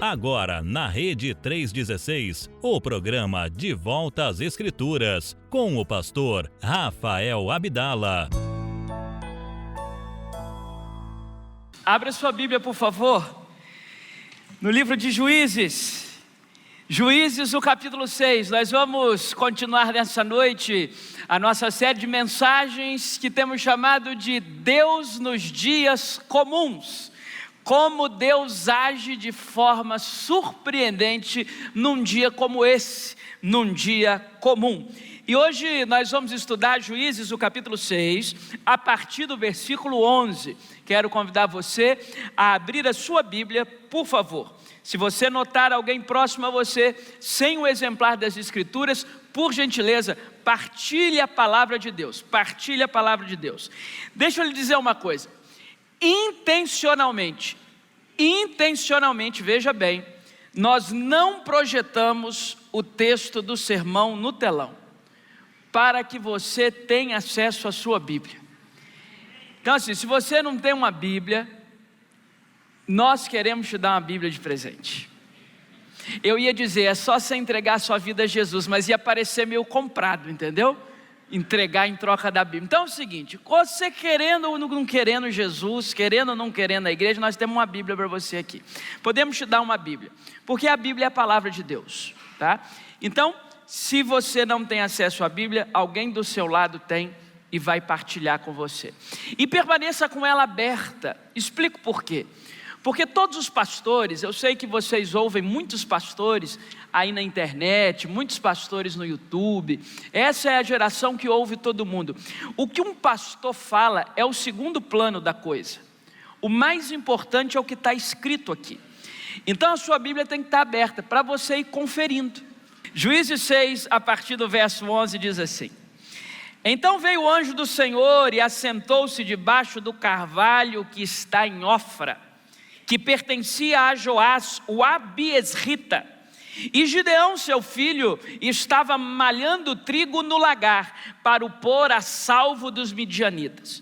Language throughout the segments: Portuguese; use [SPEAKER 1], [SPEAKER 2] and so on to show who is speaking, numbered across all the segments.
[SPEAKER 1] Agora, na Rede 316, o programa De Volta às Escrituras, com o pastor Rafael Abdala.
[SPEAKER 2] Abra sua Bíblia, por favor, no livro de Juízes. Juízes, o capítulo 6. Nós vamos continuar nessa noite a nossa série de mensagens que temos chamado de Deus nos dias comuns. Como Deus age de forma surpreendente num dia como esse, num dia comum. E hoje nós vamos estudar Juízes, o capítulo 6, a partir do versículo 11. Quero convidar você a abrir a sua Bíblia, por favor. Se você notar alguém próximo a você, sem o exemplar das Escrituras, por gentileza, partilhe a palavra de Deus. Partilhe a palavra de Deus. Deixa eu lhe dizer uma coisa. Intencionalmente, veja bem, nós não projetamos o texto do sermão no telão, para que você tenha acesso à sua Bíblia. Então assim, se você não tem uma Bíblia, nós queremos te dar uma Bíblia de presente. Eu ia dizer, é só você entregar a sua vida a Jesus, mas ia parecer meio comprado, entendeu? Entregar em troca da Bíblia. Então é o seguinte, você querendo ou não querendo Jesus, querendo ou não querendo a igreja, nós temos uma Bíblia para você aqui. Podemos te dar uma Bíblia, porque a Bíblia é a palavra de Deus, tá? Então, se você não tem acesso à Bíblia, alguém do seu lado tem e vai partilhar com você. E permaneça com ela aberta. Explico por quê. Porque todos os pastores, eu sei que vocês ouvem muitos pastores aí na internet, muitos pastores no YouTube, essa é a geração que ouve todo mundo. O que um pastor fala é o segundo plano da coisa. O mais importante é o que está escrito aqui. Então a sua Bíblia tem que estar aberta para você ir conferindo. Juízes 6, a partir do verso 11, diz assim: Então veio o anjo do Senhor e assentou-se debaixo do carvalho que está em Ofra, que pertencia a Joás, o Abiesrita. E Gideão, seu filho, estava malhando trigo no lagar, para o pôr a salvo dos midianitas.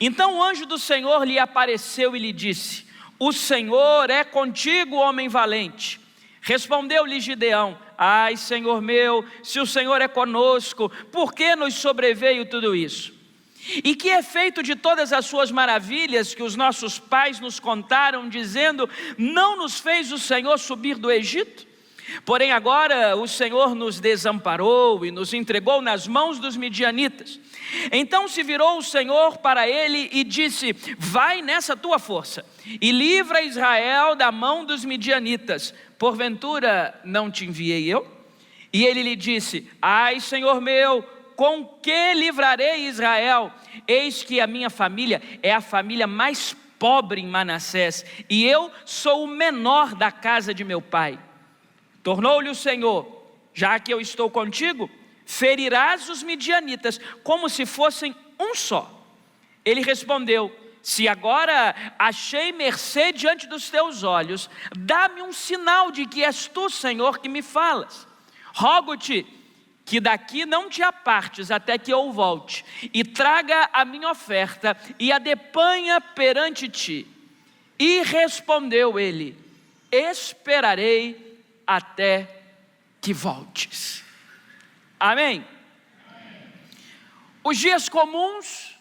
[SPEAKER 2] Então o anjo do Senhor lhe apareceu e lhe disse: O Senhor é contigo, homem valente. Respondeu-lhe Gideão: Ai, Senhor meu, se o Senhor é conosco, por que nos sobreveio tudo isso? E que é feito de todas as suas maravilhas que os nossos pais nos contaram, dizendo: Não nos fez o Senhor subir do Egito? Porém agora o Senhor nos desamparou e nos entregou nas mãos dos midianitas. Então se virou o Senhor para ele e disse: Vai nessa tua força e livra Israel da mão dos midianitas. Porventura não te enviei eu? E ele lhe disse: Ai, Senhor meu, com que livrarei Israel? Eis que a minha família é a família mais pobre em Manassés, e eu sou o menor da casa de meu pai. Tornou-lhe o Senhor: Já que eu estou contigo, ferirás os midianitas como se fossem um só. Ele respondeu: Se agora achei mercê diante dos teus olhos, dá-me um sinal de que és tu, Senhor, que me falas. Rogo-te que daqui não te apartes até que eu volte, e traga a minha oferta, e a deponha perante ti. E respondeu ele: Esperarei até que voltes. Amém? Os dias comuns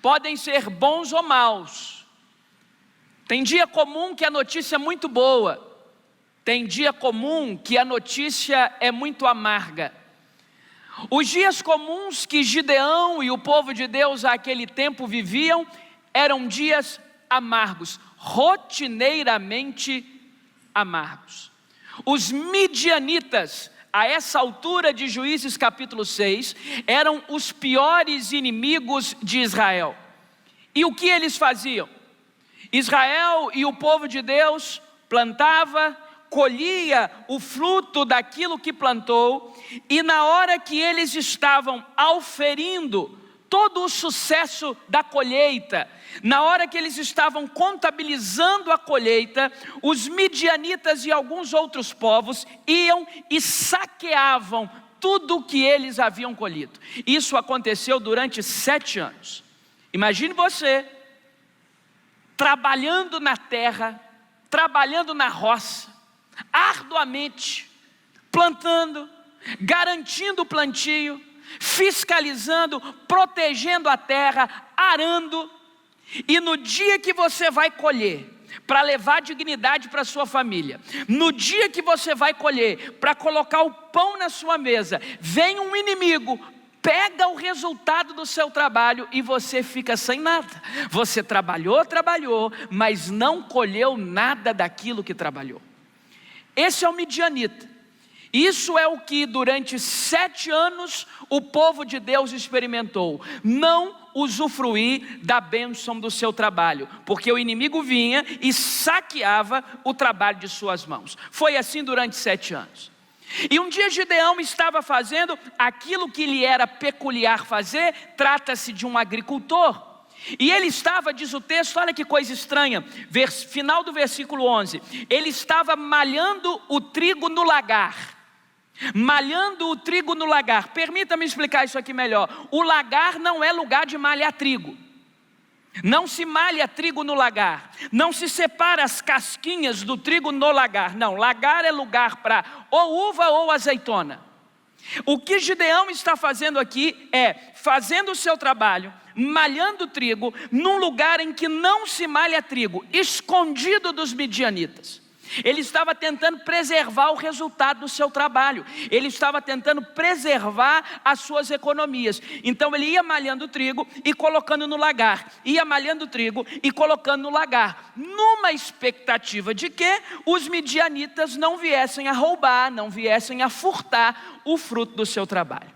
[SPEAKER 2] podem ser bons ou maus. Tem dia comum que a notícia é muito boa. Tem dia comum que a notícia é muito amarga. Os dias comuns que Gideão e o povo de Deus àquele tempo viviam eram dias amargos, rotineiramente amargos. Os midianitas, a essa altura de Juízes capítulo 6, eram os piores inimigos de Israel. E o que eles faziam? Israel e o povo de Deus plantava, colhia o fruto daquilo que plantou, e na hora que eles estavam auferindo todo o sucesso da colheita, na hora que eles estavam contabilizando a colheita, os midianitas e alguns outros povos iam e saqueavam tudo o que eles haviam colhido. Isso aconteceu durante 7 anos. Imagine você trabalhando na terra, trabalhando na roça, arduamente, plantando, garantindo o plantio, fiscalizando, protegendo a terra, arando. E no dia que você vai colher, para levar dignidade para a sua família, no dia que você vai colher, para colocar o pão na sua mesa, vem um inimigo, pega o resultado do seu trabalho e você fica sem nada. Você trabalhou, mas não colheu nada daquilo que trabalhou. Esse é o midianita. Isso é o que durante 7 anos o povo de Deus experimentou. Não usufruir da bênção do seu trabalho, porque o inimigo vinha e saqueava o trabalho de suas mãos. Foi assim durante 7 anos. E um dia Gideão estava fazendo aquilo que lhe era peculiar fazer. Trata-se de um agricultor. E ele estava, diz o texto, olha que coisa estranha, final do versículo 11, ele estava malhando o trigo no lagar. Malhando o trigo no lagar. Permita-me explicar isso aqui melhor. O lagar não é lugar de malhar trigo. Não se malha trigo no lagar. Não se separa as casquinhas do trigo no lagar. Não, lagar é lugar para ou uva ou azeitona. O que Gideão está fazendo aqui é fazendo o seu trabalho, malhando trigo num lugar em que não se malha trigo, escondido dos midianitas. Ele estava tentando preservar o resultado do seu trabalho. Ele estava tentando preservar as suas economias. Então ele ia malhando trigo e colocando no lagar. Ia malhando trigo e colocando no lagar. Numa expectativa de que os midianitas não viessem a roubar, não viessem a furtar o fruto do seu trabalho.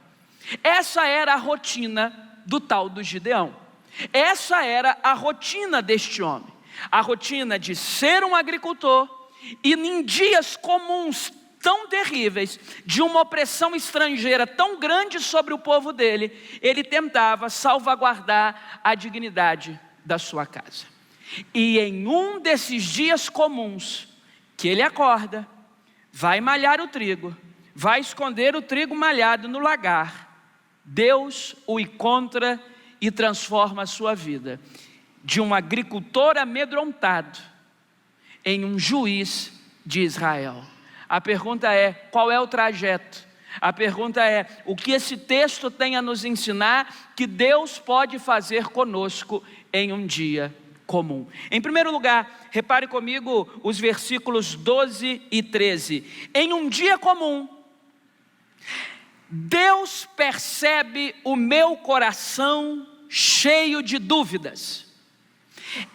[SPEAKER 2] Essa era a rotina do tal do Gideão. Essa era a rotina deste homem. A rotina de ser um agricultor. E em dias comuns tão terríveis, de uma opressão estrangeira tão grande sobre o povo dele, ele tentava salvaguardar a dignidade da sua casa. E em um desses dias comuns, que ele acorda, vai malhar o trigo, vai esconder o trigo malhado no lagar, Deus o encontra e transforma a sua vida, de um agricultor amedrontado, em um juiz de Israel. A pergunta é, qual é o trajeto? A pergunta é, o que esse texto tem a nos ensinar que Deus pode fazer conosco em um dia comum? Em primeiro lugar, repare comigo os versículos 12 e 13. Em um dia comum, Deus percebe o meu coração cheio de dúvidas.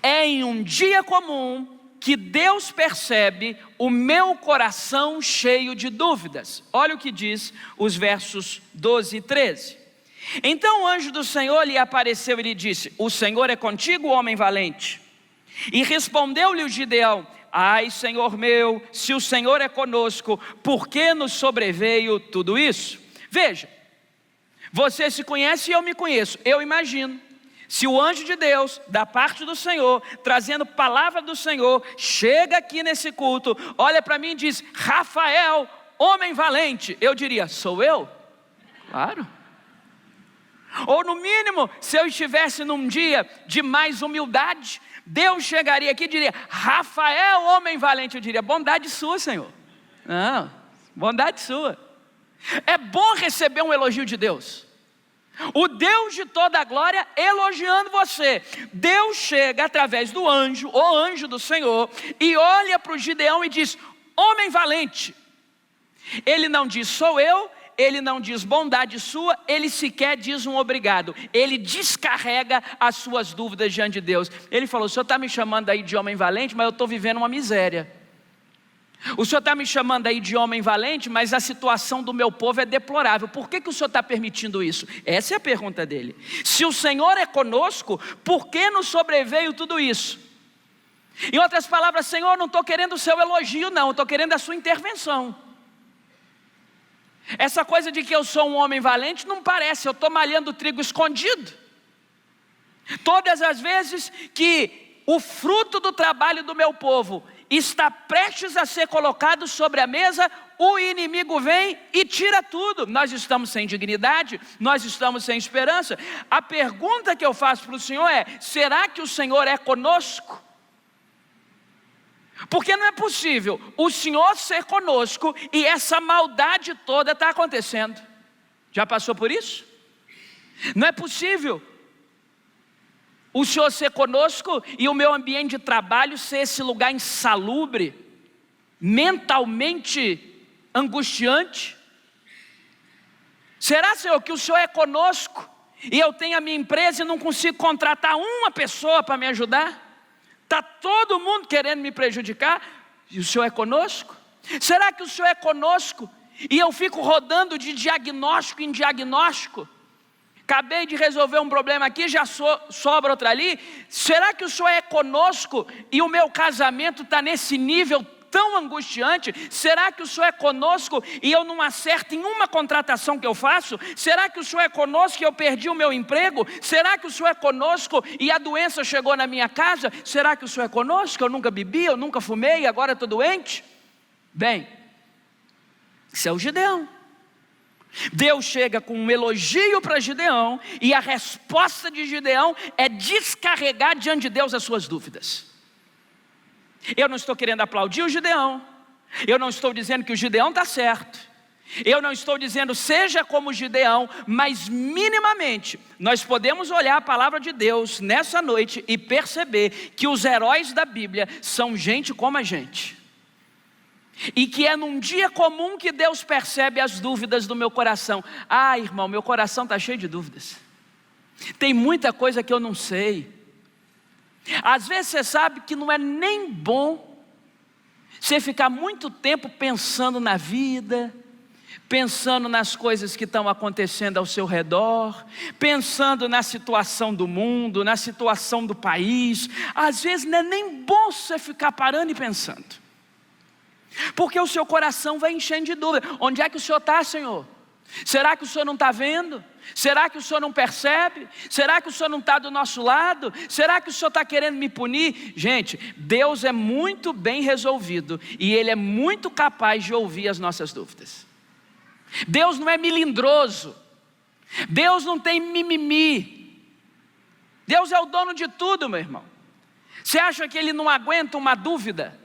[SPEAKER 2] É em um dia comum que Deus percebe o meu coração cheio de dúvidas. Olha o que diz os versos 12 e 13. Então o anjo do Senhor lhe apareceu e lhe disse: o Senhor é contigo, homem valente. E respondeu-lhe o Gideão: ai, Senhor meu, se o Senhor é conosco, por que nos sobreveio tudo isso? Veja, você se conhece e eu me conheço. Eu imagino, se o anjo de Deus, da parte do Senhor, trazendo palavra do Senhor, chega aqui nesse culto, olha para mim e diz: Rafael, homem valente, eu diria: sou eu? Claro. Ou no mínimo, se eu estivesse num dia de mais humildade, Deus chegaria aqui e diria: Rafael, homem valente, eu diria: bondade sua, Senhor. Não, bondade sua. É bom receber um elogio de Deus. O Deus de toda a glória elogiando você. Deus chega através do anjo, o anjo do Senhor, e olha para o Gideão e diz: homem valente. Ele não diz sou eu, ele não diz bondade sua, ele sequer diz um obrigado. Ele descarrega as suas dúvidas diante de Deus. Ele falou: o senhor está me chamando aí de homem valente, mas eu estou vivendo uma miséria. O senhor está me chamando aí de homem valente, mas a situação do meu povo é deplorável. Por que o senhor está permitindo isso? Essa é a pergunta dele. Se o Senhor é conosco, por que nos sobreveio tudo isso? Em outras palavras, Senhor, não estou querendo o seu elogio não, estou querendo a sua intervenção. Essa coisa de que eu sou um homem valente não parece, eu estou malhando trigo escondido. Todas as vezes que o fruto do trabalho do meu povo está prestes a ser colocado sobre a mesa, o inimigo vem e tira tudo. Nós estamos sem dignidade, nós estamos sem esperança. A pergunta que eu faço para o Senhor é: será que o Senhor é conosco? Porque não é possível o Senhor ser conosco e essa maldade toda está acontecendo. Já passou por isso? Não é possível o Senhor ser conosco e o meu ambiente de trabalho ser esse lugar insalubre, mentalmente angustiante. Será, Senhor, que o Senhor é conosco e eu tenho a minha empresa e não consigo contratar uma pessoa para me ajudar? Está todo mundo querendo me prejudicar e o Senhor é conosco? Será que o Senhor é conosco e eu fico rodando de diagnóstico em diagnóstico? Acabei de resolver um problema aqui, já sobra outro ali. Será que o Senhor é conosco e o meu casamento está nesse nível tão angustiante? Será que o Senhor é conosco e eu não acerto em uma contratação que eu faço? Será que o Senhor é conosco e eu perdi o meu emprego? Será que o Senhor é conosco e a doença chegou na minha casa? Será que o Senhor é conosco? Eu nunca bebi, eu nunca fumei, agora estou doente? Bem, isso é o Gideão. Deus chega com um elogio para Gideão e a resposta de Gideão é descarregar diante de Deus as suas dúvidas. Eu não estou querendo aplaudir o Gideão, eu não estou dizendo que o Gideão está certo, eu não estou dizendo seja como Gideão, mas minimamente nós podemos olhar a palavra de Deus nessa noite e perceber que os heróis da Bíblia são gente como a gente. E que é num dia comum que Deus percebe as dúvidas do meu coração. Ah, irmão, meu coração está cheio de dúvidas. Tem muita coisa que eu não sei. Às vezes você sabe que não é nem bom você ficar muito tempo pensando na vida, pensando nas coisas que estão acontecendo ao seu redor, pensando na situação do mundo, na situação do país. Às vezes não é nem bom você ficar parando e pensando. Porque o seu coração vai enchendo de dúvida. Onde é que o Senhor está, Senhor? Será que o Senhor não está vendo? Será que o Senhor não percebe? Será que o Senhor não está do nosso lado? Será que o Senhor está querendo me punir? Gente, Deus é muito bem resolvido e Ele é muito capaz de ouvir as nossas dúvidas. Deus não é melindroso. Deus não tem mimimi. Deus é o dono de tudo, meu irmão. Você acha que Ele não aguenta uma dúvida?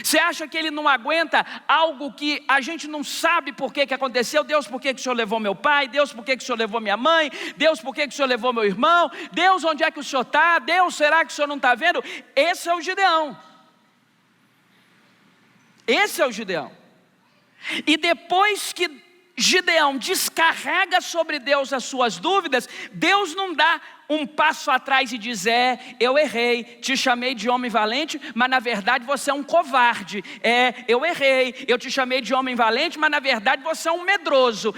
[SPEAKER 2] Você acha que Ele não aguenta algo que a gente não sabe por que aconteceu? Deus, por que o Senhor levou meu pai? Deus, por que o Senhor levou minha mãe? Deus, por que o Senhor levou meu irmão? Deus, onde é que o Senhor está? Deus, será que o Senhor não está vendo? Esse é o Gideão. Esse é o Gideão. E depois que Gideão descarrega sobre Deus as suas dúvidas, Deus não dá um passo atrás e diz: eu errei, te chamei de homem valente, mas na verdade você é um covarde. Eu errei, eu te chamei de homem valente, mas na verdade você é um medroso.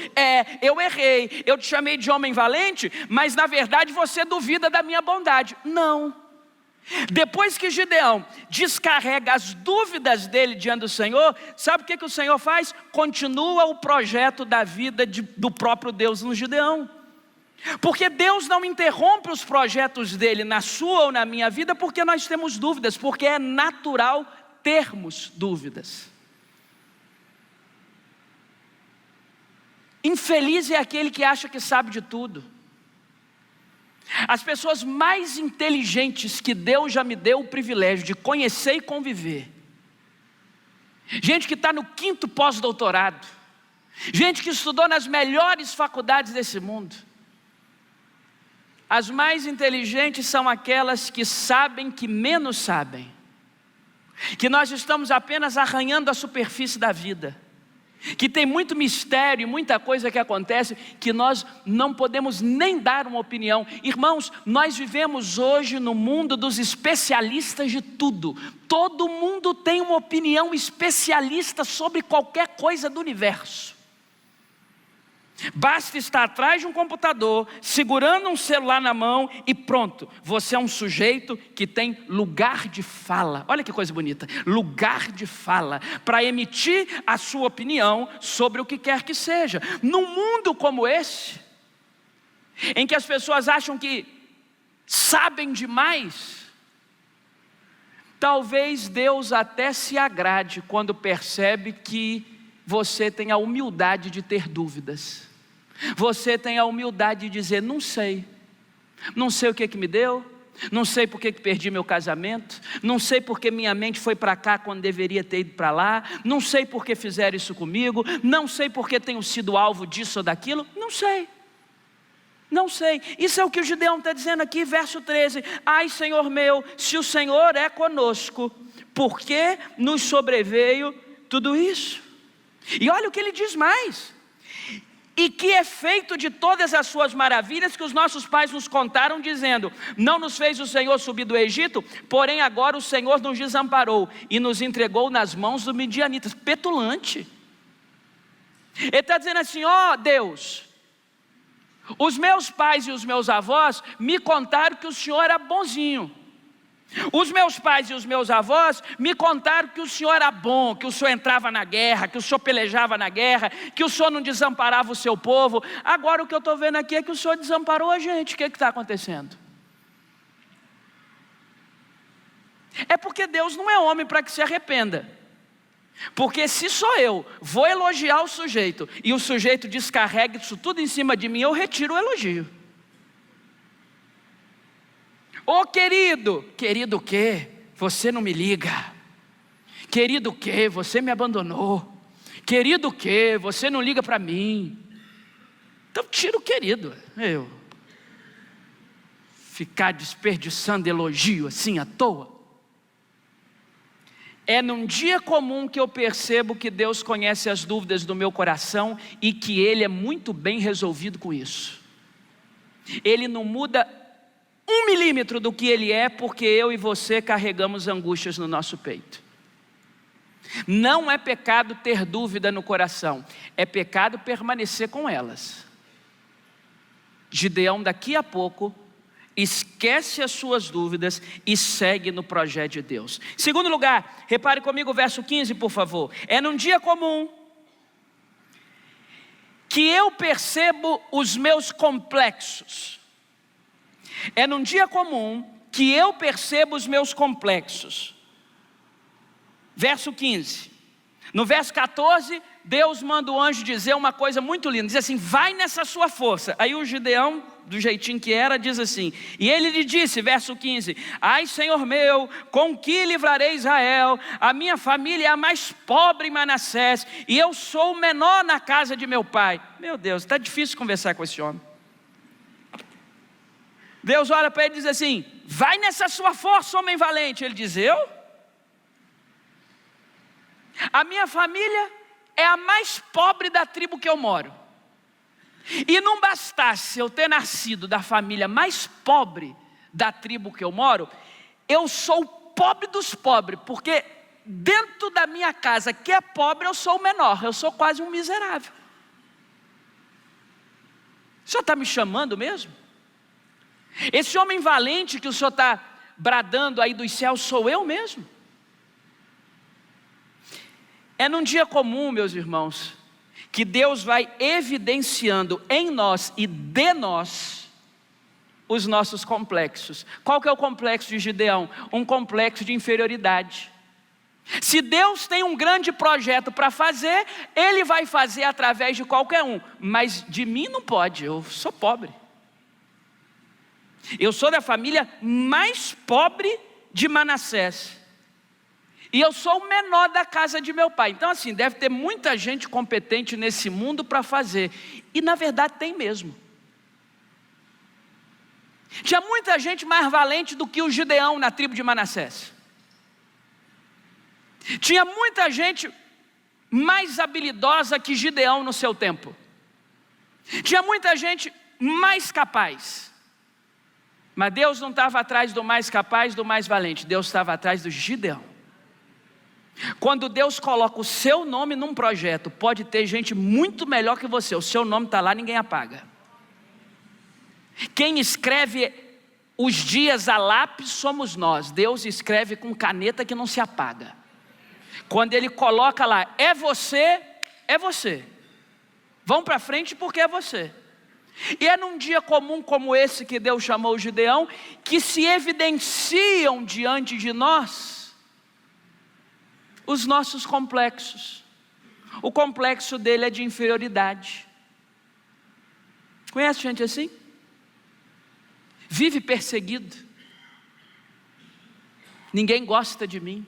[SPEAKER 2] Eu errei, eu te chamei de homem valente, mas na verdade você duvida da minha bondade. Não. Depois que Gideão descarrega as dúvidas dele diante do Senhor, sabe o que o Senhor faz? Continua o projeto da vida do próprio Deus no Gideão. Porque Deus não interrompe os projetos dele na sua ou na minha vida porque nós temos dúvidas, porque é natural termos dúvidas. Infeliz é aquele que acha que sabe de tudo. As pessoas mais inteligentes que Deus já me deu o privilégio de conhecer e conviver, gente que está no 5º pós-doutorado, gente que estudou nas melhores faculdades desse mundo, as mais inteligentes são aquelas que sabem que menos sabem, que nós estamos apenas arranhando a superfície da vida, que tem muito mistério, muita coisa que acontece que nós não podemos nem dar uma opinião. Irmãos, nós vivemos hoje no mundo dos especialistas de tudo. Todo mundo tem uma opinião especialista sobre qualquer coisa do universo. Basta estar atrás de um computador, segurando um celular na mão e pronto, você é um sujeito que tem lugar de fala. Olha que coisa bonita, lugar de fala, para emitir a sua opinião sobre o que quer que seja. Num mundo como esse, em que as pessoas acham que sabem demais, talvez Deus até se agrade quando percebe que você tem a humildade de ter dúvidas. Você tem a humildade de dizer: não sei o que me deu, não sei por que perdi meu casamento, não sei porque minha mente foi para cá quando deveria ter ido para lá, não sei por que fizeram isso comigo, não sei por que tenho sido alvo disso ou daquilo, não sei. Não sei, isso é o que o Gideão está dizendo aqui, verso 13: ai Senhor meu, se o Senhor é conosco, por que nos sobreveio tudo isso? E olha o que ele diz mais: e que efeito de todas as suas maravilhas que os nossos pais nos contaram, dizendo, não nos fez o Senhor subir do Egito, porém agora o Senhor nos desamparou e nos entregou nas mãos dos midianitas. Petulante. Ele está dizendo assim: ó Deus, os meus pais e os meus avós me contaram que o Senhor era bonzinho. Os meus pais e os meus avós me contaram que o Senhor era bom, que o Senhor entrava na guerra, que o Senhor pelejava na guerra, que o Senhor não desamparava o seu povo. Agora o que eu estou vendo aqui é que o Senhor desamparou a gente. O que está acontecendo? É porque Deus não é homem para que se arrependa. Porque se sou eu, vou elogiar o sujeito, e o sujeito descarrega isso tudo em cima de mim, eu retiro o elogio. Ô querido, querido o quê? Você não me liga. Querido o quê? Você me abandonou. Querido o quê? Você não liga para mim. Então tira o querido. Eu ficar desperdiçando elogio assim à toa. É num dia comum que eu percebo que Deus conhece as dúvidas do meu coração e que Ele é muito bem resolvido com isso. Ele não muda 1 milímetro do que Ele é, porque eu e você carregamos angústias no nosso peito. Não é pecado ter dúvida no coração, é pecado permanecer com elas. Gideão daqui a pouco esquece as suas dúvidas e segue no projeto de Deus. Segundo lugar, repare comigo o verso 15, por favor. É num dia comum que eu percebo os meus complexos. É num dia comum que eu percebo os meus complexos. Verso 15. No verso 14, Deus manda o anjo dizer uma coisa muito linda. Diz assim: vai nessa sua força. Aí o Gideão, do jeitinho que era, diz assim: e ele lhe disse, verso 15: ai Senhor meu, com que livrarei Israel? A minha família é a mais pobre em Manassés, e eu sou o menor na casa de meu pai. Meu Deus, está difícil conversar com esse homem. Deus olha para ele e diz assim: vai nessa sua força, homem valente. Ele diz: eu? A minha família é a mais pobre da tribo que eu moro. E não bastasse eu ter nascido da família mais pobre da tribo que eu moro, eu sou o pobre dos pobres, porque dentro da minha casa que é pobre eu sou o menor, eu sou quase um miserável. O senhor está me chamando mesmo? Esse homem valente que o senhor está bradando aí dos céus sou eu mesmo? É num dia comum, meus irmãos, que Deus vai evidenciando em nós e de nós os nossos complexos. Qual que é o complexo de Gideão? Um complexo de inferioridade. Se Deus tem um grande projeto para fazer, Ele vai fazer através de qualquer um, mas de mim não pode, eu sou pobre. Eu sou da família mais pobre de Manassés. E eu sou o menor da casa de meu pai. Então assim, deve ter muita gente competente nesse mundo para fazer. E na verdade tem mesmo. Tinha muita gente mais valente do que o Gideão na tribo de Manassés. Tinha muita gente mais habilidosa que Gideão no seu tempo. Tinha muita gente mais capaz. Mas Deus não estava atrás do mais capaz, do mais valente. Deus estava atrás do Gideão. Quando Deus coloca o seu nome num projeto, pode ter gente muito melhor que você. O seu nome está lá, ninguém apaga. Quem escreve os dias a lápis somos nós. Deus escreve com caneta que não se apaga. Quando Ele coloca lá, é você, é você. Vão para frente porque é você. E é num dia comum como esse que Deus chamou o Gideão, que se evidenciam diante de nós os nossos complexos. O complexo dele é de inferioridade. Conhece gente assim? Vive perseguido, ninguém gosta de mim.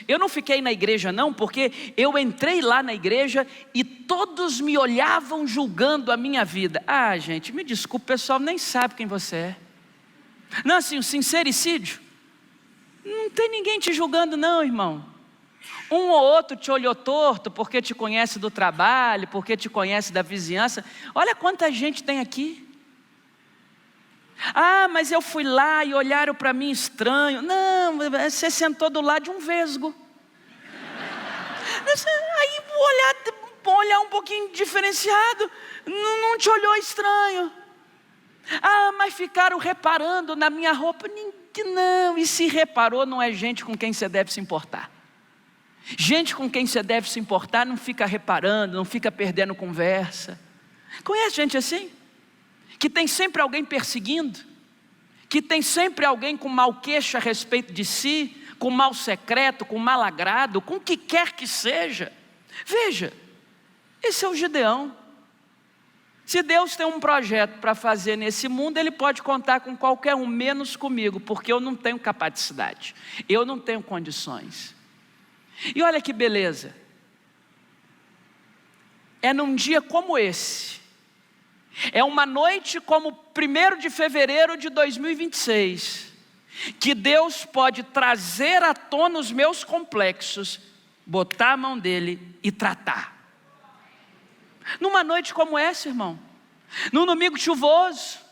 [SPEAKER 2] Eu não fiquei na igreja não, porque eu entrei lá na igreja e todos me olhavam julgando a minha vida. Ah, gente, me desculpe, o pessoal nem sabe quem você é. Não, assim, o sincericídio, não tem ninguém te julgando não, irmão. Um ou outro te olhou torto porque te conhece do trabalho, porque te conhece da vizinhança. Olha quanta gente tem aqui. Ah, mas eu fui lá e olharam para mim estranho. Não, você sentou do lado de um vesgo. Aí olhar um pouquinho diferenciado, não te olhou estranho. Ah, mas ficaram reparando na minha roupa. Não, e se reparou, não é gente com quem você deve se importar. Gente com quem você deve se importar não fica reparando, não fica perdendo conversa. Conhece gente assim? Que tem sempre alguém perseguindo, que tem sempre alguém com mau queixo a respeito de si, com mal secreto, com mal agrado, com o que quer que seja. Veja, esse é o Gideão. Se Deus tem um projeto para fazer nesse mundo, Ele pode contar com qualquer um, menos comigo, porque eu não tenho capacidade, eu não tenho condições. E olha que beleza, é num dia como esse, é uma noite como 1º de fevereiro de 2026, que Deus pode trazer à tona os meus complexos, botar a mão dele e tratar. Numa noite como essa, irmão, num domingo chuvoso,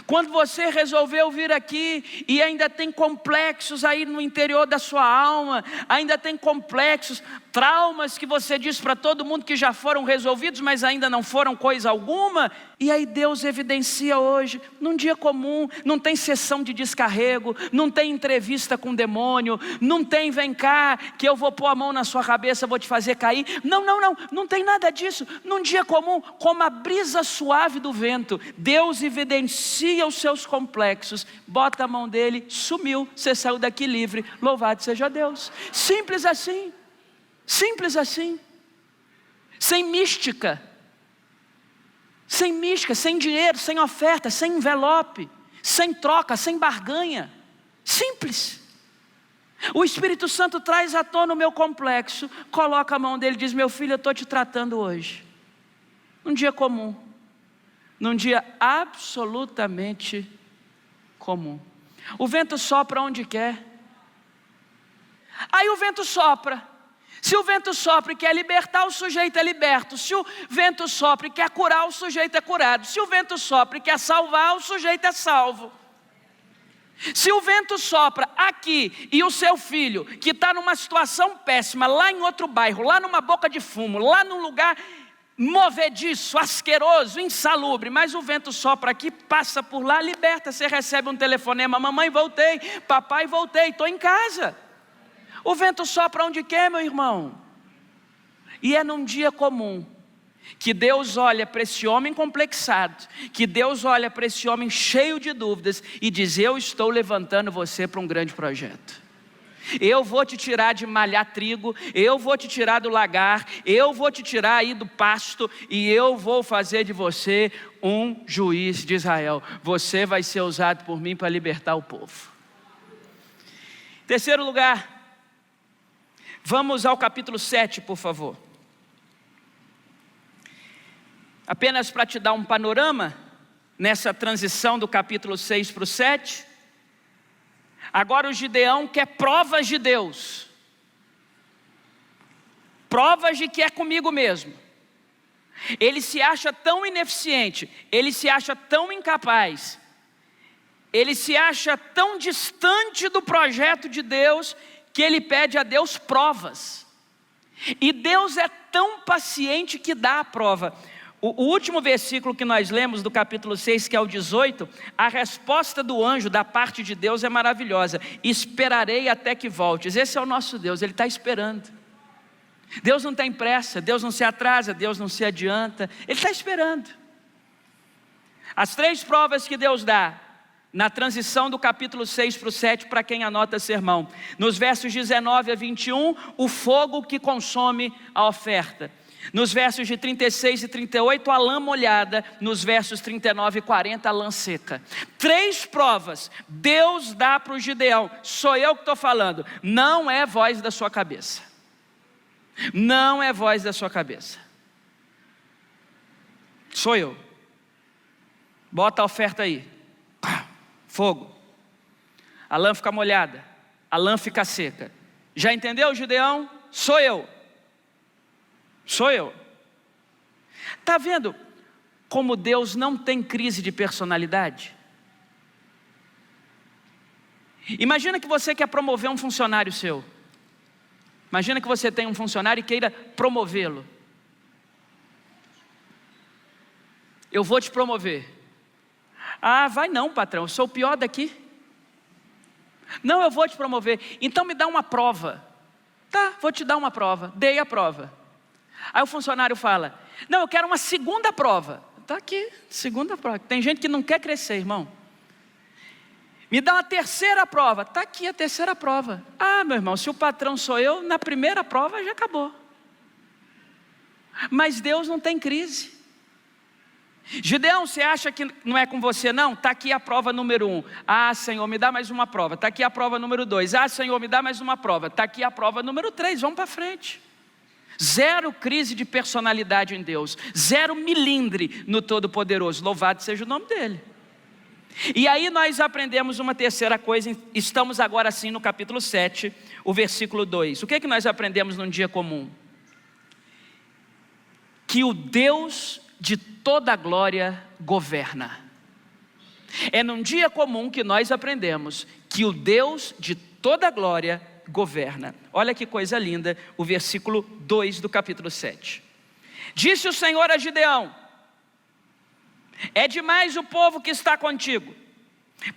[SPEAKER 2] quando você resolveu vir aqui e ainda tem complexos aí no interior da sua alma, ainda tem complexos, traumas que você diz para todo mundo que já foram resolvidos, mas ainda não foram coisa alguma, e aí Deus evidencia hoje, num dia comum, não tem sessão de descarrego, não tem entrevista com o demônio, não tem vem cá, que eu vou pôr a mão na sua cabeça, vou te fazer cair, não tem nada disso. Num dia comum, como a brisa suave do vento, Deus evidencia os seus complexos, bota a mão dele, sumiu, você saiu daqui livre, louvado seja Deus. Simples assim, sem mística, sem dinheiro, sem oferta, sem envelope, sem troca, sem barganha, simples. O Espírito Santo traz à tona o meu complexo, coloca a mão dele e diz: meu filho, eu estou te tratando hoje, num dia comum, num dia absolutamente comum. O vento sopra onde quer, aí o vento sopra. Se o vento sopra e quer libertar, o sujeito é liberto. Se o vento sopra e quer curar, o sujeito é curado. Se o vento sopra e quer salvar, o sujeito é salvo. Se o vento sopra aqui e o seu filho, que está numa situação péssima, lá em outro bairro, lá numa boca de fumo, lá num lugar movediço, asqueroso, insalubre, mas o vento sopra aqui, passa por lá, liberta. Você recebe um telefonema: mamãe, voltei, papai, voltei, estou em casa. O vento sopra onde quer, meu irmão. E é num dia comum que Deus olha para esse homem complexado, que Deus olha para esse homem cheio de dúvidas e diz: eu estou levantando você para um grande projeto. Eu vou te tirar de malhar trigo, eu vou te tirar do lagar, eu vou te tirar aí do pasto e eu vou fazer de você um juiz de Israel. Você vai ser usado por mim para libertar o povo. Terceiro lugar, vamos ao capítulo 7, por favor. Apenas para te dar um panorama, nessa transição do capítulo 6 para o 7. Agora o Gideão quer provas de Deus. Provas de que é comigo mesmo. Ele se acha tão ineficiente, ele se acha tão incapaz, ele se acha tão distante do projeto de Deus, que ele pede a Deus provas. E Deus é tão paciente que dá a prova. O último versículo que nós lemos do capítulo 6, que é o 18, a resposta do anjo da parte de Deus é maravilhosa: esperarei até que voltes. Esse é o nosso Deus, Ele está esperando. Deus não tem pressa, Deus não se atrasa, Deus não se adianta, Ele está esperando. As 3 provas que Deus dá na transição do capítulo 6 para o 7, para quem anota sermão: nos versos 19 a 21, o fogo que consome a oferta. Nos versos de 36 e 38, a lã molhada. Nos versos 39 e 40, a lã seca. 3 provas Deus dá para o Gideão. Sou eu que estou falando. Não é voz da sua cabeça. Não é voz da sua cabeça. Sou eu. Bota a oferta aí. Fogo. A lã fica molhada. A lã fica seca. Já entendeu, Gideão? Sou eu. Sou eu. Está vendo como Deus não tem crise de personalidade? Imagina que você quer promover um funcionário seu. Imagina que você tem um funcionário e queira promovê-lo. Eu vou te promover. Ah, vai não, patrão, eu sou o pior daqui. Não, eu vou te promover. Então me dá uma prova. Tá, vou te dar uma prova. Dei a prova. Aí o funcionário fala: não, eu quero uma segunda prova. Está aqui, segunda prova. Tem gente que não quer crescer, irmão. Me dá uma terceira prova. Está aqui a terceira prova. Ah, meu irmão, se o patrão sou eu, na primeira prova já acabou. Mas Deus não tem crise. Gideão, você acha que não é com você não? Está aqui a prova número 1. Ah, Senhor, me dá mais uma prova. Está aqui a prova número 2. Ah, Senhor, me dá mais uma prova. Está aqui a prova número 3. Vamos para frente. Zero crise de personalidade em Deus. Zero milindre no Todo-Poderoso. Louvado seja o nome dEle. E aí nós aprendemos uma terceira coisa. Estamos agora sim no capítulo 7, o versículo 2. O que é que nós aprendemos num dia comum? Que o Deus de toda a glória governa. É num dia comum que nós aprendemos que o Deus de toda a glória governa. Olha que coisa linda, o versículo 2 do capítulo 7. Disse o Senhor a Gideão: é demais o povo que está contigo,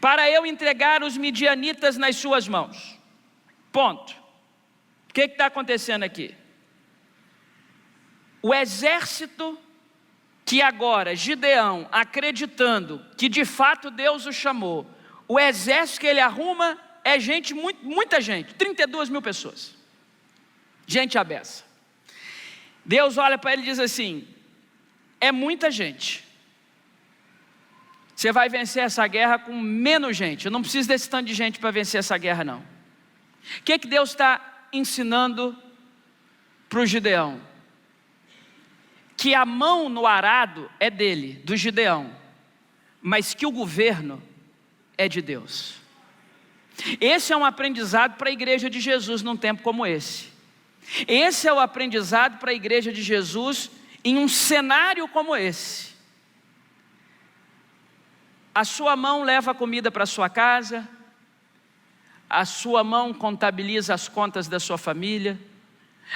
[SPEAKER 2] para eu entregar os midianitas nas suas mãos. Ponto. O que está acontecendo aqui? O exército que agora Gideão, acreditando que de fato Deus o chamou, o exército que ele arruma é gente, muita gente, 32 mil pessoas, gente à beça. Deus olha para ele e diz assim: é muita gente, você vai vencer essa guerra com menos gente, eu não preciso desse tanto de gente para vencer essa guerra não. O que Deus está ensinando para o Gideão? Que a mão no arado é dele, do Gideão, mas que o governo é de Deus. Esse é um aprendizado para a igreja de Jesus num tempo como esse. Esse é o aprendizado para a igreja de Jesus em um cenário como esse. A sua mão leva a comida para a sua casa, a sua mão contabiliza as contas da sua família,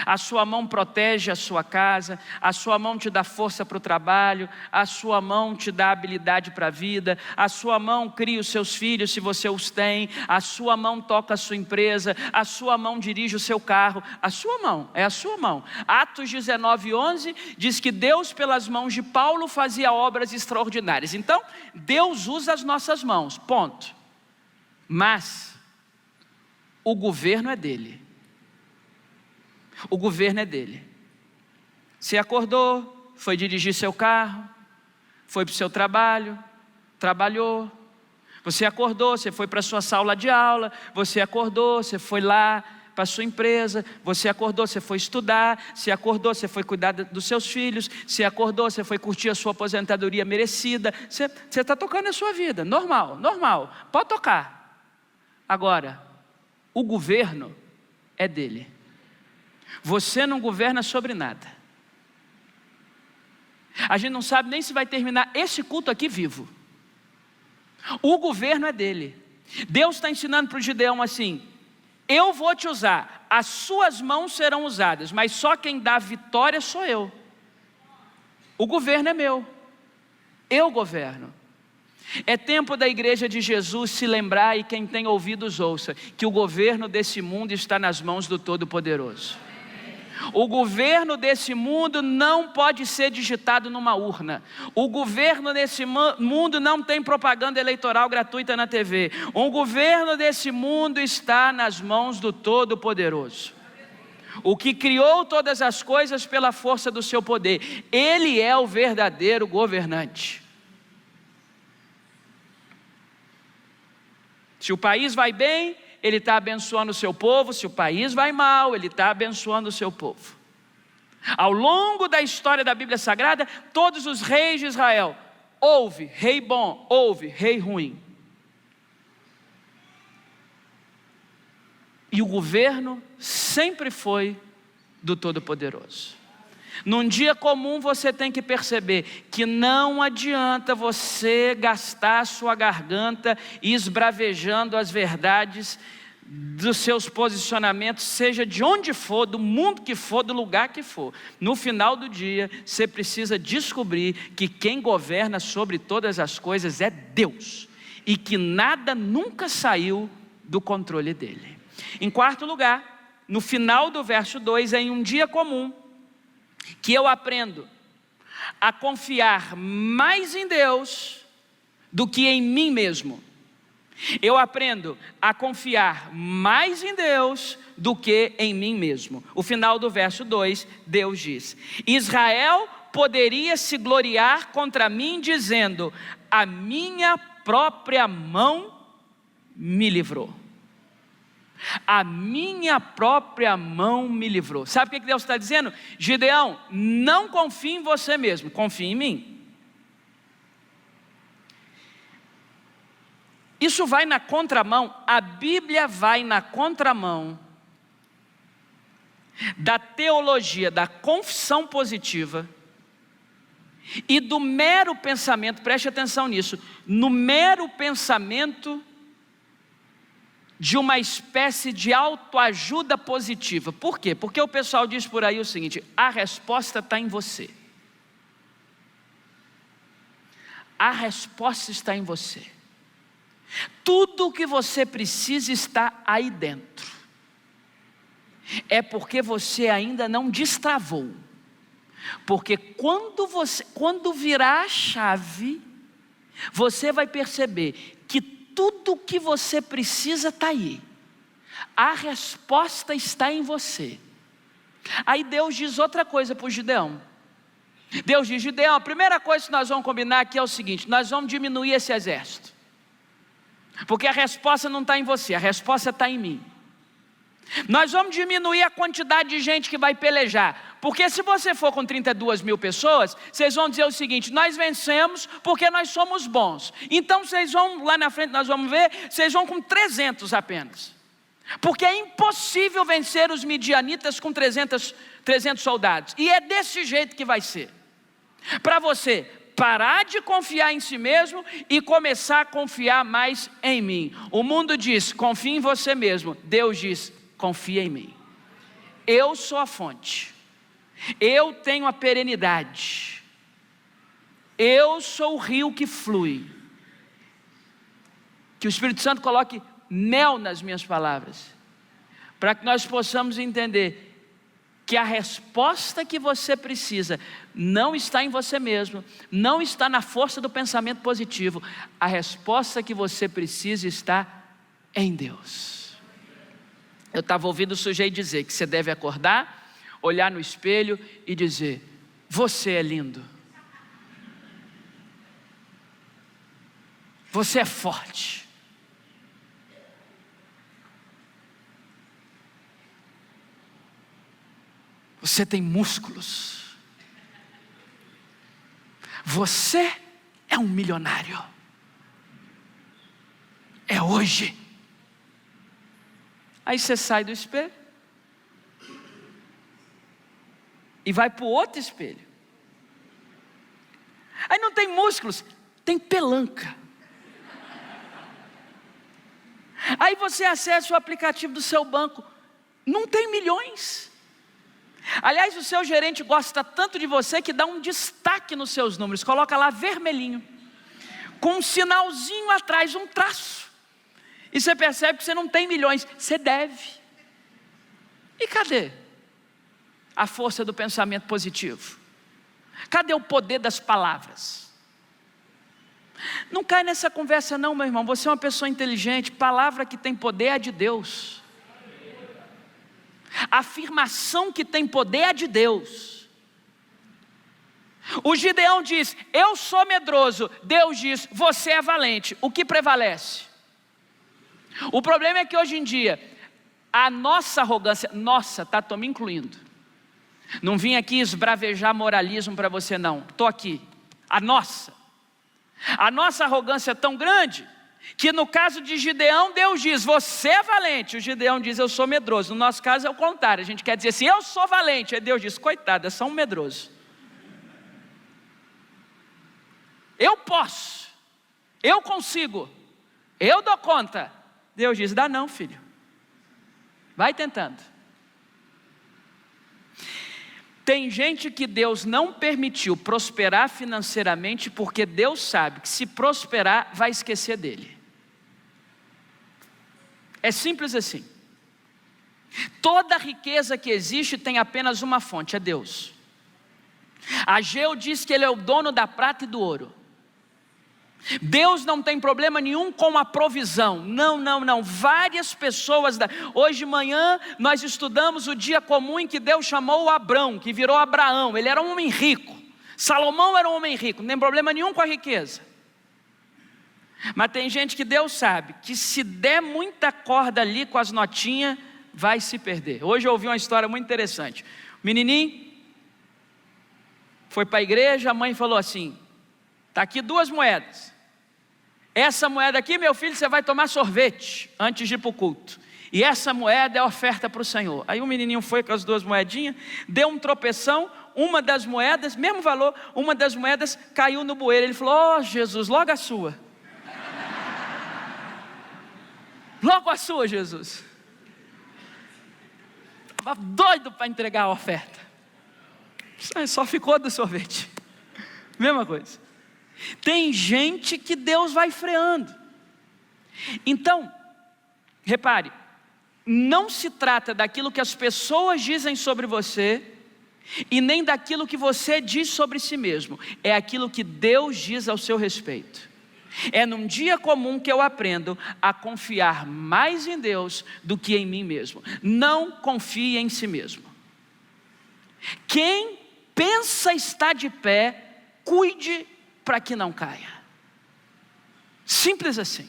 [SPEAKER 2] a sua mão protege a sua casa, a sua mão te dá força para o trabalho, a sua mão te dá habilidade para a vida, a sua mão cria os seus filhos se você os tem, a sua mão toca a sua empresa, a sua mão dirige o seu carro, a sua mão, é a sua mão. Atos 19:11 diz que Deus pelas mãos de Paulo fazia obras extraordinárias. Então Deus usa as nossas mãos, ponto. Mas o governo é dele. O governo é dele. Você acordou, foi dirigir seu carro, foi para o seu trabalho, trabalhou. Você acordou, você foi para a sua sala de aula. Você acordou, você foi lá para a sua empresa. Você acordou, você foi estudar. Você acordou, você foi cuidar dos seus filhos. Você acordou, você foi curtir a sua aposentadoria merecida. Você está tocando a sua vida, normal, pode tocar. Agora, o governo é dele. Você não governa sobre nada. A gente não sabe nem se vai terminar esse culto aqui vivo. O governo é dele. Deus está ensinando para o Gideão assim: eu vou te usar, as suas mãos serão usadas, mas só quem dá vitória sou eu. O governo é meu, eu governo. É tempo da igreja de Jesus se lembrar, e quem tem ouvidos ouça, que o governo desse mundo está nas mãos do Todo-Poderoso. O governo desse mundo não pode ser digitado numa urna. O governo desse mundo não tem propaganda eleitoral gratuita na TV. O governo desse mundo está nas mãos do Todo-Poderoso. o que criou todas as coisas pela força do seu poder. Ele é o verdadeiro governante. Se o país vai bem, Ele está abençoando o seu povo. Se o país vai mal, Ele está abençoando o seu povo. Ao longo da história da Bíblia Sagrada, todos os reis de Israel, houve rei bom, houve rei ruim. E o governo sempre foi do Todo-Poderoso. Num dia comum você tem que perceber que não adianta você gastar sua garganta esbravejando as verdades dos seus posicionamentos, seja de onde for, do mundo que for, do lugar que for. No final do dia, você precisa descobrir que quem governa sobre todas as coisas é Deus, e que nada nunca saiu do controle dele. Em quarto lugar, no final do verso 2, é em um dia comum que eu aprendo a confiar mais em Deus do que em mim mesmo. Eu aprendo a confiar mais em Deus do que em mim mesmo. O final do verso 2, Deus diz: Israel poderia se gloriar contra mim, dizendo: a minha própria mão me livrou. A minha própria mão me livrou. Sabe o que Deus está dizendo? Gideão, não confie em você mesmo, confie em mim. Isso vai na contramão, a Bíblia vai na contramão da teologia da confissão positiva e do mero pensamento, preste atenção nisso, no mero pensamento de uma espécie de autoajuda positiva. Por quê? Porque o pessoal diz por aí o seguinte: a resposta está em você. A resposta está em você. Tudo o que você precisa está aí dentro. É porque você ainda não destravou. Porque quando virar a chave, você vai perceber que tudo o que você precisa está aí. A resposta está em você. Aí Deus diz outra coisa para o Gideão. Deus diz: Gideão, a primeira coisa que nós vamos combinar aqui é o seguinte: nós vamos diminuir esse exército. Porque a resposta não está em você, a resposta está em mim. Nós vamos diminuir a quantidade de gente que vai pelejar. Porque se você for com 32 mil pessoas, vocês vão dizer o seguinte: nós vencemos porque nós somos bons. Então vocês vão, lá na frente nós vamos ver, vocês vão com 300 apenas. Porque é impossível vencer os midianitas com 300 soldados. E é desse jeito que vai ser. Para você parar de confiar em si mesmo e começar a confiar mais em mim. O mundo diz: confia em você mesmo. Deus diz: confia em mim. Eu sou a fonte. Eu tenho a perenidade. Eu sou o rio que flui. Que o Espírito Santo coloque mel nas minhas palavras, para que nós possamos entender que a resposta que você precisa não está em você mesmo, não está na força do pensamento positivo. A resposta que você precisa está em Deus. Eu estava ouvindo o sujeito dizer que você deve acordar, olhar no espelho e dizer: você é lindo, você é forte, você tem músculos, você é um milionário. É hoje. Aí você sai do espelho e vai para o outro espelho. Aí não tem músculos, tem pelanca. Aí você acessa o aplicativo do seu banco, não tem milhões. Aliás, o seu gerente gosta tanto de você que dá um destaque nos seus números, coloca lá vermelhinho, com um sinalzinho atrás, um traço. E você percebe que você não tem milhões, você deve. E cadê a força do pensamento positivo? Cadê o poder das palavras? Não cai nessa conversa não, meu irmão. Você é uma pessoa inteligente. Palavra que tem poder é de Deus. A afirmação que tem poder é de Deus. O Gideão diz: eu sou medroso. Deus diz: você é valente. O que prevalece? O problema é que hoje em dia, a nossa arrogância, estou me incluindo. Não vim aqui esbravejar moralismo para você não, estou aqui. A nossa arrogância é tão grande, que no caso de Gideão, Deus diz: você é valente. O Gideão diz: eu sou medroso. No nosso caso é o contrário, a gente quer dizer assim: eu sou valente. Aí Deus diz: coitado, é só um medroso. Eu posso, eu consigo, eu dou conta. Deus diz: dá não, filho, vai tentando. Tem gente que Deus não permitiu prosperar financeiramente, porque Deus sabe que se prosperar, vai esquecer dele. É simples assim. Toda riqueza que existe tem apenas uma fonte, é Deus. Ageu diz que ele é o dono da prata e do ouro. Deus não tem problema nenhum com a provisão. Não. Várias pessoas, hoje de manhã nós estudamos o dia comum em que Deus chamou o Abrão, que virou Abraão. Ele era um homem rico. Salomão era um homem rico, não tem problema nenhum com a riqueza. Mas tem gente que Deus sabe que se der muita corda ali com as notinhas, vai se perder. Hoje eu ouvi uma história muito interessante. O menininho foi para a igreja, a mãe falou assim: está aqui 2 moedas. Essa moeda aqui, meu filho, você vai tomar sorvete antes de ir para o culto. E essa moeda é oferta para o Senhor. Aí o menininho foi com as 2 moedinhas, deu um tropeção, uma das moedas, mesmo valor, uma das moedas caiu no bueiro. Ele falou: oh Jesus, logo a sua. Logo a sua, Jesus. Estava doido para entregar a oferta. Só ficou do sorvete. Mesma coisa. Tem gente que Deus vai freando. Então, repare, não se trata daquilo que as pessoas dizem sobre você, e nem daquilo que você diz sobre si mesmo. É aquilo que Deus diz ao seu respeito. É num dia comum que eu aprendo a confiar mais em Deus do que em mim mesmo. Não confie em si mesmo. Quem pensa estar de pé, cuide para que não caia. Simples assim.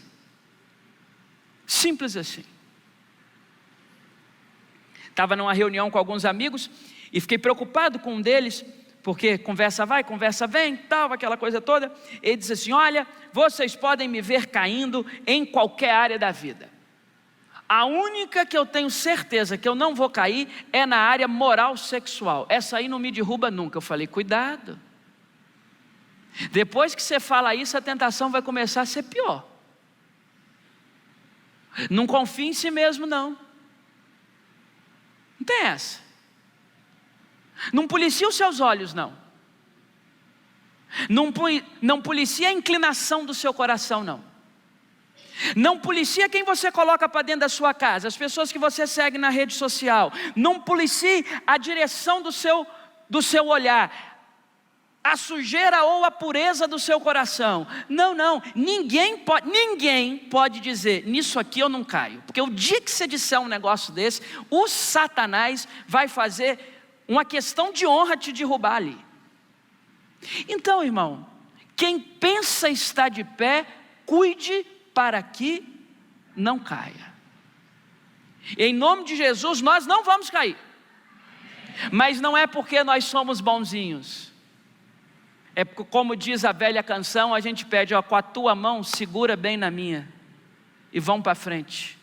[SPEAKER 2] Simples assim. Estava numa reunião com alguns amigos e fiquei preocupado com um deles, porque conversa vai, conversa vem, tal, aquela coisa toda. Ele disse assim: olha, vocês podem me ver caindo em qualquer área da vida. A única que eu tenho certeza que eu não vou cair é na área moral sexual. Essa aí não me derruba nunca. Eu falei: cuidado. Depois que você fala isso, a tentação vai começar a ser pior. Não confie em si mesmo, não. Não tem essa. Não policia os seus olhos, não. Não policia a inclinação do seu coração, não. Não policia quem você coloca para dentro da sua casa, as pessoas que você segue na rede social. Não policie a direção do seu olhar, a sujeira ou a pureza do seu coração. Não, ninguém pode dizer: nisso aqui eu não caio. Porque o dia que você disser um negócio desse, o Satanás vai fazer uma questão de honra te derrubar ali. Então, irmão, quem pensa estar de pé, cuide para que não caia. Em nome de Jesus, nós não vamos cair. Mas não é porque nós somos bonzinhos. É porque, como diz a velha canção, a gente pede: ó, com a tua mão segura bem na minha, e vão para frente.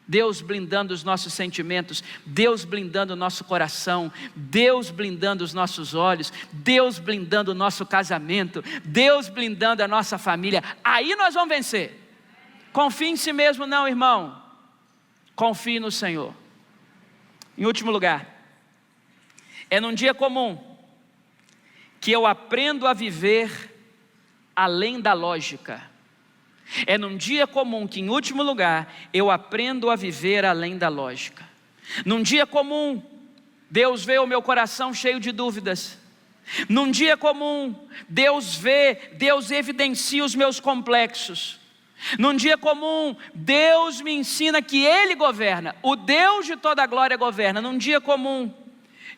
[SPEAKER 2] Deus blindando os nossos sentimentos, Deus blindando o nosso coração, Deus blindando os nossos olhos, Deus blindando o nosso casamento, Deus blindando a nossa família. Aí nós vamos vencer. Confie em si mesmo não, irmão. Confie no Senhor. Em último lugar, é num dia comum que eu aprendo a viver além da lógica. É num dia comum que, em último lugar, eu aprendo a viver além da lógica. Num dia comum, Deus vê o meu coração cheio de dúvidas. Num dia comum, Deus evidencia os meus complexos. Num dia comum, Deus me ensina que Ele governa, o Deus de toda a glória governa. Num dia comum,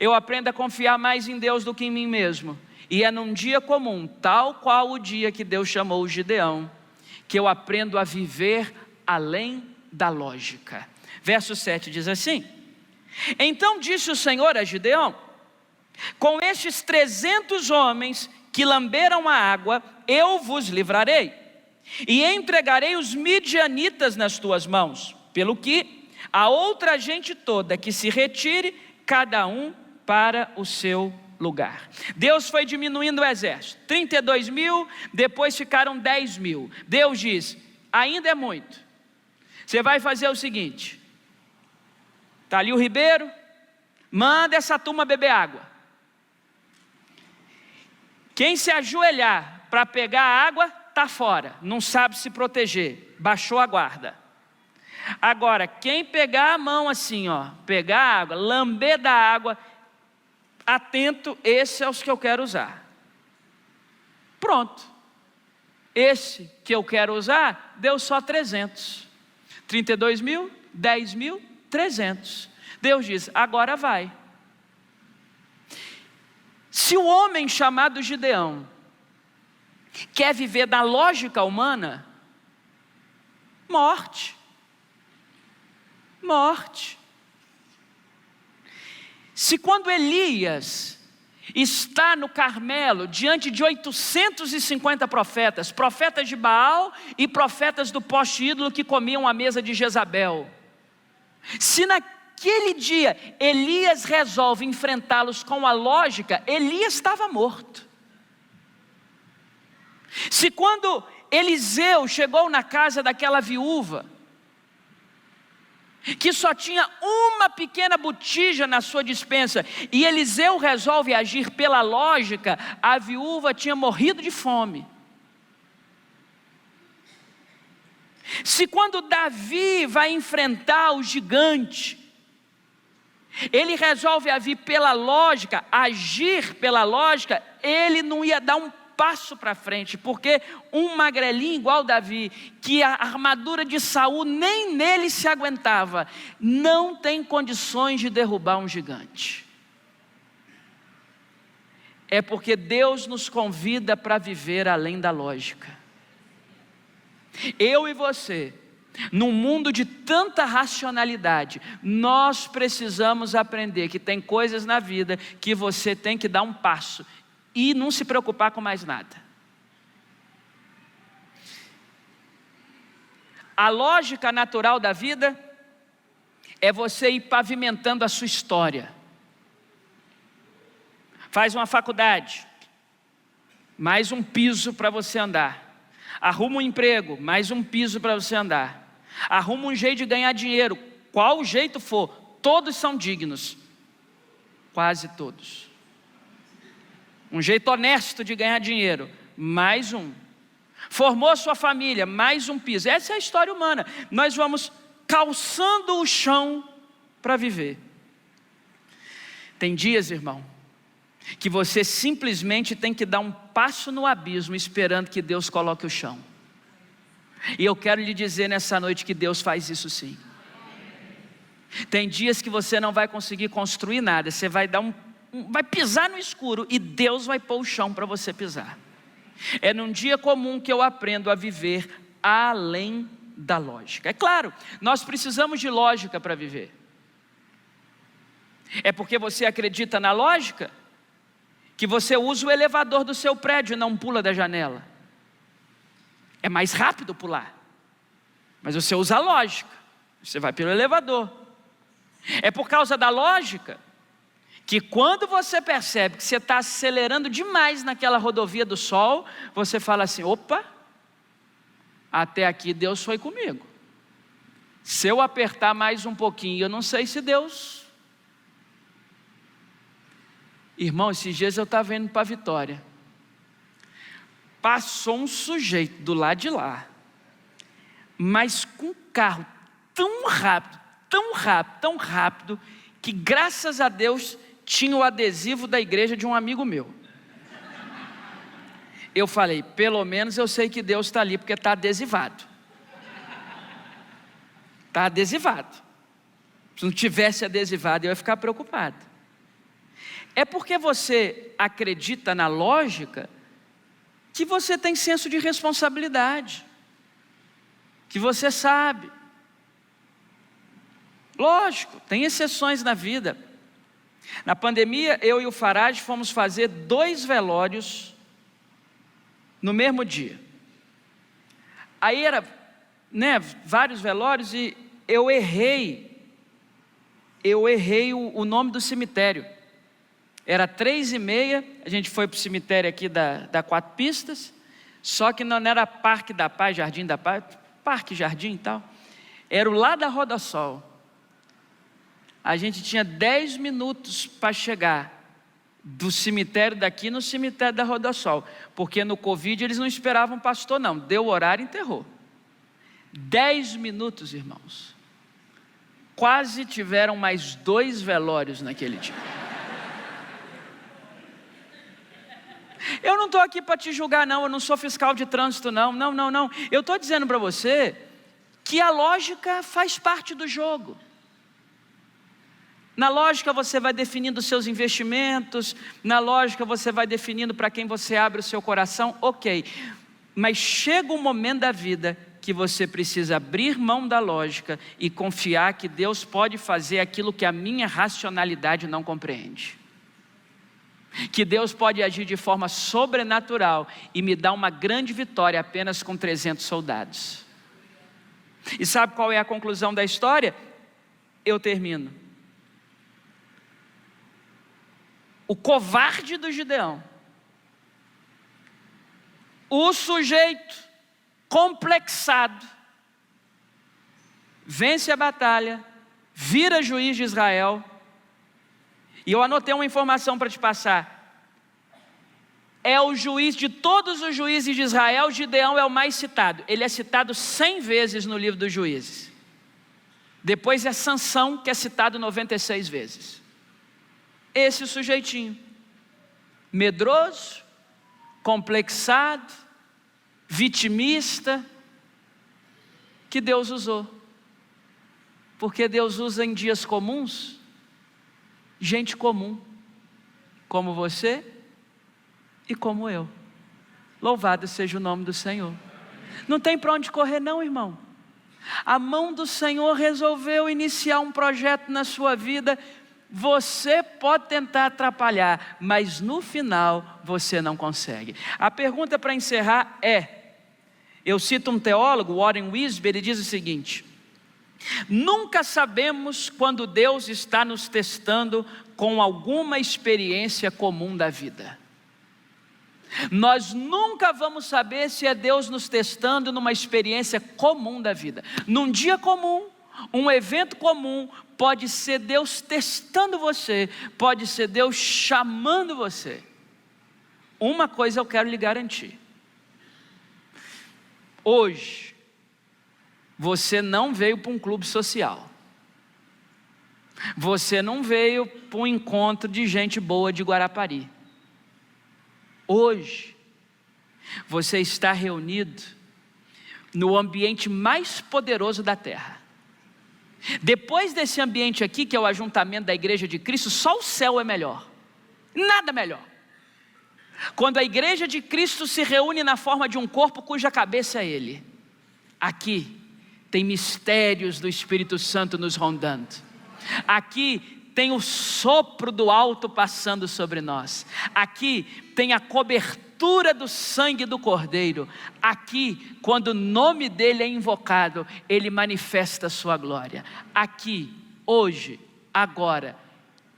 [SPEAKER 2] eu aprendo a confiar mais em Deus do que em mim mesmo. E é num dia comum, tal qual o dia que Deus chamou o Gideão, que eu aprendo a viver além da lógica. Verso 7 diz assim: então disse o Senhor a Gideão: com estes 300 homens que lamberam a água, eu vos livrarei, e entregarei os midianitas nas tuas mãos, pelo que a outra gente toda que se retire, cada um para o seu lugar. Deus foi diminuindo o exército, 32 mil, depois ficaram 10 mil. Deus diz: ainda é muito, você vai fazer o seguinte, está ali o ribeiro, manda essa turma beber água. Quem se ajoelhar para pegar a água, está fora, não sabe se proteger, baixou a guarda. Agora, quem pegar a mão assim, ó, pegar a água, lamber da água, atento, esse é os que eu quero usar. Pronto, esse que eu quero usar, deu só 300, 32 mil, 10 mil, 300. Deus diz: agora vai. Se o homem chamado Gideão quer viver da lógica humana, morte. Se quando Elias está no Carmelo, diante de 850 profetas, profetas de Baal e profetas do poste ídolo que comiam à mesa de Jezabel, se naquele dia Elias resolve enfrentá-los com a lógica, Elias estava morto. Se quando Eliseu chegou na casa daquela viúva, que só tinha uma pequena botija na sua despensa, e Eliseu resolve agir pela lógica, a viúva tinha morrido de fome. Se quando Davi vai enfrentar o gigante, ele resolve agir pela lógica, ele não ia dar um passo para frente, porque um magrelinho igual Davi, que a armadura de Saul nem nele se aguentava, não tem condições de derrubar um gigante. É porque Deus nos convida para viver além da lógica. Eu e você, num mundo de tanta racionalidade, nós precisamos aprender que tem coisas na vida que você tem que dar um passo e não se preocupar com mais nada. A lógica natural da vida é você ir pavimentando a sua história. Faz uma faculdade, mais um piso para você andar. Arruma um emprego, mais um piso para você andar. Arruma um jeito de ganhar dinheiro, qual jeito for, todos são dignos, quase todos. Um jeito honesto de ganhar dinheiro, mais um. Formou sua família, mais um piso. Essa é a história humana. Nós vamos calçando o chão para viver. Tem dias, irmão, que você simplesmente tem que dar um passo no abismo, esperando que Deus coloque o chão. E eu quero lhe dizer nessa noite que Deus faz isso sim. Tem dias que você não vai conseguir construir nada, você vai vai pisar no escuro e Deus vai pôr o chão para você pisar. É num dia comum que eu aprendo a viver além da lógica. É claro, nós precisamos de lógica para viver. É porque você acredita na lógica que você usa o elevador do seu prédio e não pula da janela. É mais rápido pular, mas você usa a lógica, você vai pelo elevador. É por causa da lógica que quando você percebe que você está acelerando demais naquela rodovia do sol, você fala assim: opa, até aqui Deus foi comigo. Se eu apertar mais um pouquinho, eu não sei se Deus... Irmão, esses dias eu estava indo para Vitória, passou um sujeito do lado de lá, mas com um carro tão rápido, que graças a Deus tinha o adesivo da igreja de um amigo meu. Eu falei: pelo menos eu sei que Deus está ali, porque está adesivado. está adesivado. Se não tivesse adesivado, eu ia ficar preocupado. É porque você acredita na lógica que você tem senso de responsabilidade, que você sabe. Lógico, tem exceções na vida. Na pandemia, eu e o Farage fomos fazer 2 velórios no mesmo dia. Aí era, vários velórios e eu errei o nome do cemitério. Era 3h30, a gente foi para o cemitério aqui da 4 Pistas, só que não era Parque da Paz, Jardim da Paz, Parque Jardim e tal. Era o lá da Rodossol. A gente tinha 10 minutos para chegar do cemitério daqui no cemitério da Rodossol, porque no Covid eles não esperavam pastor não, deu o horário e enterrou. 10 minutos, irmãos. Quase tiveram mais 2 velórios naquele dia. Eu não estou aqui para te julgar não, eu não sou fiscal de trânsito não. Eu estou dizendo para você que a lógica faz parte do jogo. Na lógica você vai definindo os seus investimentos, na lógica você vai definindo para quem você abre o seu coração, ok. Mas chega um momento da vida que você precisa abrir mão da lógica e confiar que Deus pode fazer aquilo que a minha racionalidade não compreende. Que Deus pode agir de forma sobrenatural e me dar uma grande vitória apenas com 300 soldados. E sabe qual é a conclusão da história? Eu termino. O covarde do Gideão, o sujeito complexado, vence a batalha, vira juiz de Israel. E eu anotei uma informação para te passar. É o juiz de todos os juízes de Israel, Gideão é o mais citado. Ele é citado 100 vezes no livro dos juízes. Depois é Sansão, que é citado 96 vezes. Esse sujeitinho, medroso, complexado, vitimista, que Deus usou. Porque Deus usa em dias comuns, gente comum, como você e como eu. Louvado seja o nome do Senhor. Não tem para onde correr não, irmão. A mão do Senhor resolveu iniciar um projeto na sua vida. Você pode tentar atrapalhar, mas no final você não consegue. A pergunta para encerrar é, eu cito um teólogo, Warren Wiersbe, ele diz o seguinte: nunca sabemos quando Deus está nos testando com alguma experiência comum da vida. Nós nunca vamos saber se é Deus nos testando numa experiência comum da vida. Num dia comum, um evento comum, pode ser Deus testando você, pode ser Deus chamando você. Uma coisa eu quero lhe garantir: hoje, você não veio para um clube social, você não veio para um encontro de gente boa de Guarapari. Hoje, você está reunido no ambiente mais poderoso da terra. Depois desse ambiente aqui, que é o ajuntamento da igreja de Cristo, só o céu é melhor, nada melhor. Quando a igreja de Cristo se reúne na forma de um corpo cuja cabeça é Ele. Aqui tem mistérios do Espírito Santo nos rondando. Aqui tem o sopro do alto passando sobre nós. Aqui tem a cobertura do sangue do Cordeiro. Aqui, quando o nome dele é invocado, ele manifesta a sua glória. Aqui, hoje, agora,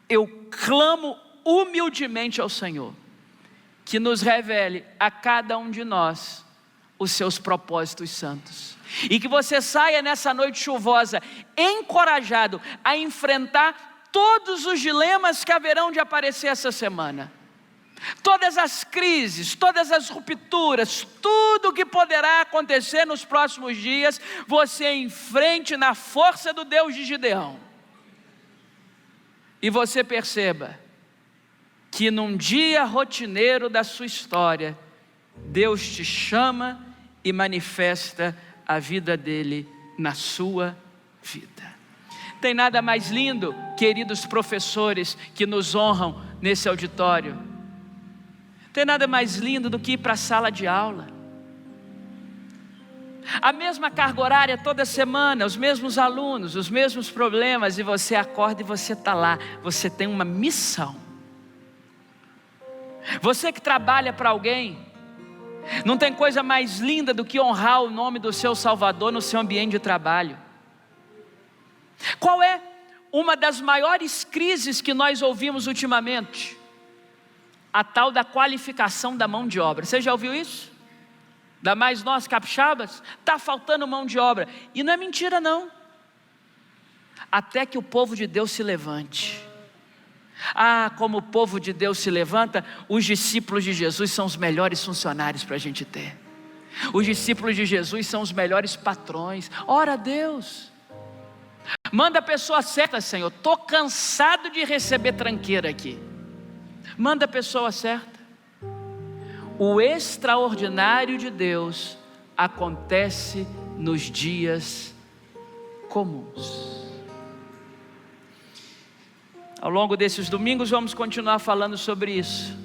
[SPEAKER 2] eu clamo humildemente ao Senhor, que nos revele a cada um de nós os seus propósitos santos. E que você saia nessa noite chuvosa, encorajado a enfrentar todos os dilemas que haverão de aparecer essa semana. Todas as crises, todas as rupturas, tudo que poderá acontecer nos próximos dias, você enfrente na força do Deus de Gideão. E você perceba que num dia rotineiro da sua história, Deus te chama e manifesta a vida dele na sua vida. Tem nada mais lindo, queridos professores que nos honram nesse auditório. Tem nada mais lindo do que ir para a sala de aula. A mesma carga horária toda semana, os mesmos alunos, os mesmos problemas, e você acorda e você está lá. Você tem uma missão. Você que trabalha para alguém, não tem coisa mais linda do que honrar o nome do seu Salvador no seu ambiente de trabalho. Qual é uma das maiores crises que nós ouvimos ultimamente? A tal da qualificação da mão de obra. Você já ouviu isso? Ainda mais nós capixabas, está faltando mão de obra. E não é mentira não. Até que o povo de Deus se levante. Ah, como o povo de Deus se levanta, os discípulos de Jesus são os melhores funcionários para a gente ter. Os discípulos de Jesus são os melhores patrões. Ora a Deus. Manda a pessoa certa, Senhor. Estou cansado de receber tranqueira aqui. Manda a pessoa certa. O extraordinário de Deus acontece nos dias comuns. Ao longo desses domingos vamos continuar falando sobre isso.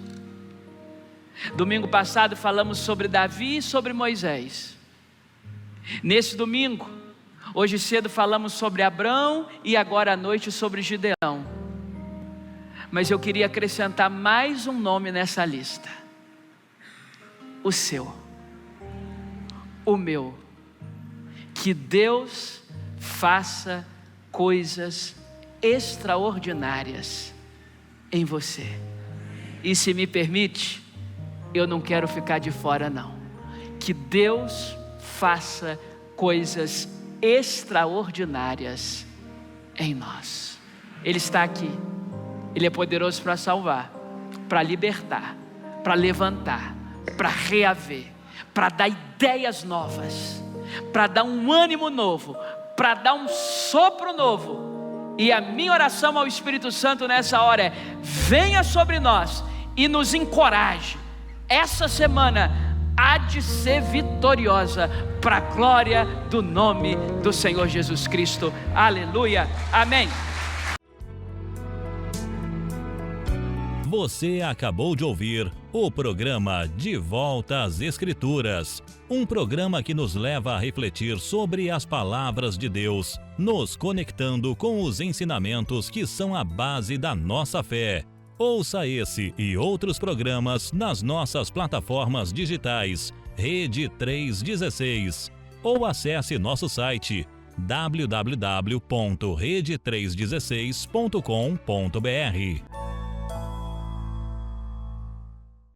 [SPEAKER 2] Domingo passado falamos sobre Davi e sobre Moisés. Nesse domingo, hoje cedo falamos sobre Abrão e agora à noite sobre Gideão. Mas eu queria acrescentar mais um nome nessa lista. O seu, o meu. Que Deus faça coisas extraordinárias em você. E se me permite, eu não quero ficar de fora não. Que Deus faça coisas extraordinárias em nós. Ele está aqui. Ele é poderoso para salvar, para libertar, para levantar, para reaver, para dar ideias novas, para dar um ânimo novo, para dar um sopro novo. E a minha oração ao Espírito Santo nessa hora é: venha sobre nós e nos encoraje. Essa semana há de ser vitoriosa para a glória do nome do Senhor Jesus Cristo. Aleluia, amém.
[SPEAKER 1] Você acabou de ouvir o programa De Volta às Escrituras, um programa que nos leva a refletir sobre as palavras de Deus, nos conectando com os ensinamentos que são a base da nossa fé. Ouça esse e outros programas nas nossas plataformas digitais, Rede 316, ou acesse nosso site www.rede316.com.br.